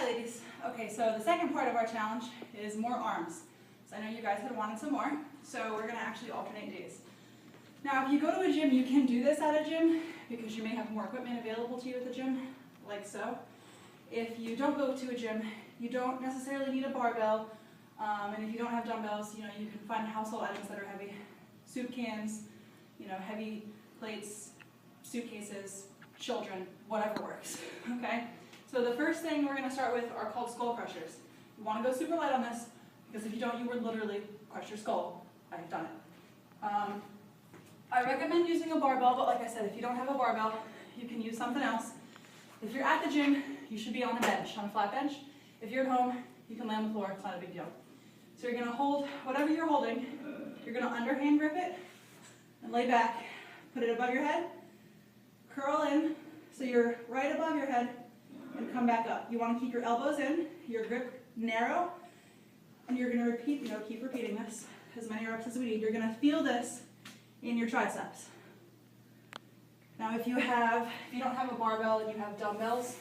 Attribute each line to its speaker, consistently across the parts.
Speaker 1: Hi ladies. Okay, so the second part of our challenge is more arms. So I know you guys had wanted some more, so we're going to actually alternate days. Now if you go to a gym, you can do this at a gym because you may have more equipment available to you at the gym, like so. If you don't go to a gym, you don't necessarily need a barbell, and if you don't have dumbbells, you can find household items that are heavy. Soup cans, heavy plates, suitcases, children, whatever works, okay? So the first thing we're going to start with are called skull crushers. You want to go super light on this, because if you don't, you would literally crush your skull. I've done it. I recommend using a barbell, but like I said, if you don't have a barbell, you can use something else. If you're at the gym, you should be on a bench, on a flat bench. If you're at home, you can lay on the floor, it's not a big deal. So you're going to hold whatever you're holding, you're going to underhand grip it, and lay back. Put it above your head, curl in, so you're right above your head, and come back up. You want to keep your elbows in, your grip narrow, and you're going to repeat, keep repeating this as many reps as we need. You're going to feel this in your triceps. Now if you don't have a barbell and you have dumbbells,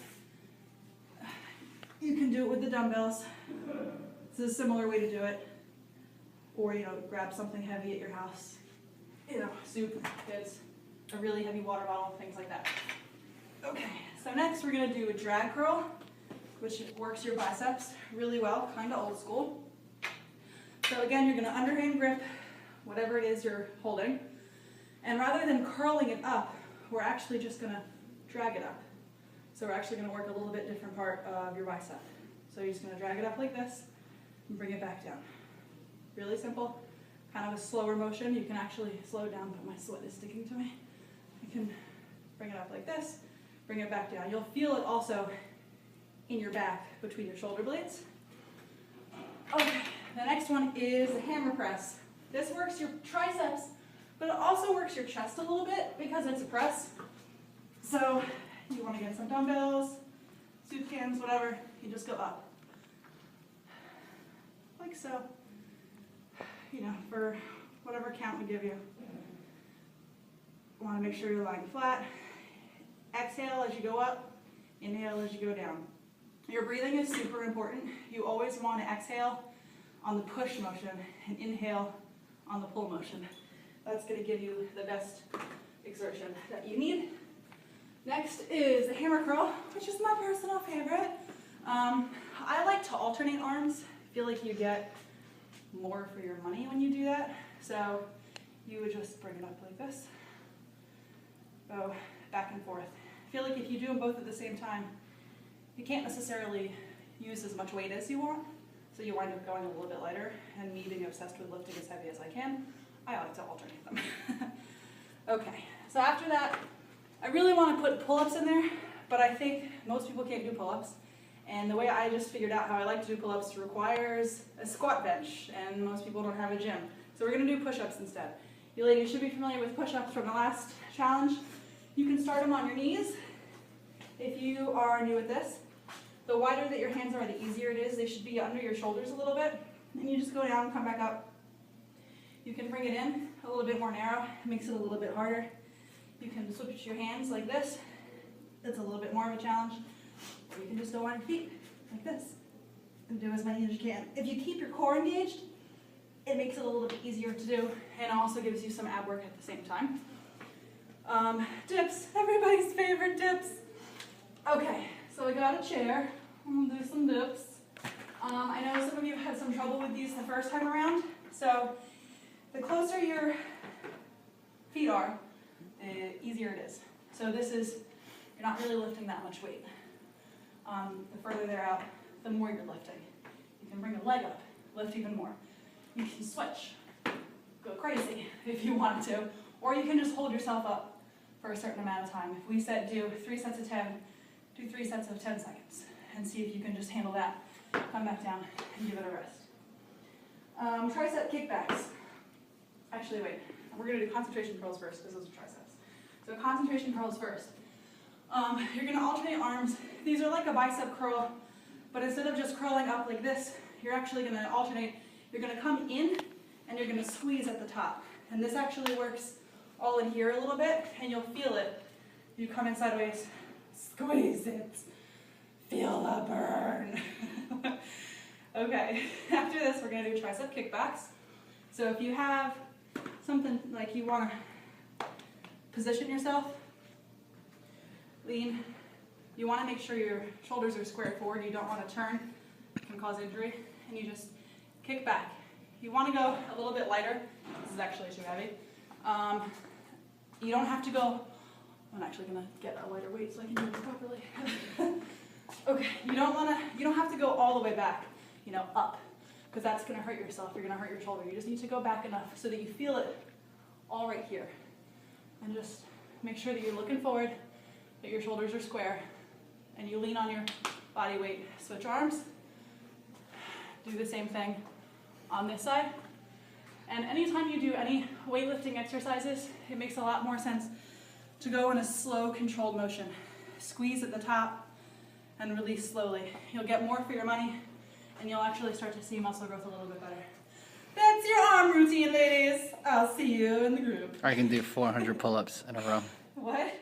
Speaker 1: you can do it with the dumbbells. This is a similar way to do it. Or, grab something heavy at your house. Soup, kids, a really heavy water bottle, things like that. Okay, so next we're going to do a drag curl, which works your biceps really well, kind of old school. So again, you're going to underhand grip whatever it is you're holding, and rather than curling it up, we're actually just going to drag it up. So we're actually going to work a little bit different part of your bicep. So you're just going to drag it up like this and bring it back down. Really simple, kind of a slower motion. You can actually slow it down, but my sweat is sticking to me. You can bring it up like this, bring it back down. You'll feel it also in your back between your shoulder blades. Okay, the next one is the hammer press. This works your triceps, but it also works your chest a little bit because it's a press. So you want to get some dumbbells, soup cans, whatever, you just go up. Like so. For whatever count we give you. You want to make sure you're lying flat. Exhale as you go up, inhale as you go down. Your breathing is super important. You always want to exhale on the push motion and inhale on the pull motion. That's going to give you the best exertion that you need. Next is the hammer curl, which is my personal favorite. I like to alternate arms. I feel like you get more for your money when you do that. So you would just bring it up like this. Go back and forth. I feel like if you do them both at the same time, you can't necessarily use as much weight as you want. So you wind up going a little bit lighter, and me being obsessed with lifting as heavy as I can, I like to alternate them. Okay, so after that, I really want to put pull-ups in there, but I think most people can't do pull-ups. And the way I just figured out how I like to do pull-ups requires a squat bench, and most people don't have a gym. So we're going to do push-ups instead. You ladies should be familiar with push-ups from the last challenge. You can start them on your knees if you are new at this. The wider that your hands are, the easier it is. They should be under your shoulders a little bit. And you just go down and come back up. You can bring it in a little bit more narrow. It makes it a little bit harder. You can switch your hands like this. That's a little bit more of a challenge. Or you can just go on your feet like this and do as many as you can. If you keep your core engaged, it makes it a little bit easier to do, and also gives you some ab work at the same time. Dips, everybody's favorite dips. Okay, so I got a chair. I'm gonna do some dips. I know some of you had some trouble with these the first time around, so the closer your feet are, the easier it is. So this is, you're not really lifting that much weight. The further they're out, the more you're lifting. You can bring a leg up, lift even more. You can switch, go crazy if you want to, or you can just hold yourself up for a certain amount of time. If we do 3 sets of 10, do 3 sets of 10 seconds, and see if you can just handle that. Come back down and give it a rest. Tricep kickbacks. Actually, wait, we're going to do concentration curls first, because those are triceps. So concentration curls first. You're going to alternate arms. These are like a bicep curl, but instead of just curling up like this, you're actually going to alternate. You're going to come in, and you're going to squeeze at the top. And this actually works all in here a little bit, and you'll feel it. You come in sideways, squeeze it, feel the burn. Okay, after this we're going to do tricep kickbacks. So if you have something like you want to position yourself, lean, you want to make sure your shoulders are squared forward, you don't want to turn, it can cause injury, and you just kick back. You want to go a little bit lighter, this is actually too heavy. You don't have to go, I'm actually going to get a lighter weight so I can do it properly. Okay, you don't have to go all the way back, you know, up, because that's going to hurt yourself, you're going to hurt your shoulder. You just need to go back enough so that you feel it all right here. And just make sure that you're looking forward, that your shoulders are square, and you lean on your body weight. Switch arms, do the same thing on this side. And anytime you do any weightlifting exercises, it makes a lot more sense to go in a slow, controlled motion. Squeeze at the top and release slowly. You'll get more for your money, and you'll actually start to see muscle growth a little bit better. That's your arm routine, ladies. I'll see you in the group.
Speaker 2: I can do 400 pull-ups in a row.
Speaker 1: What?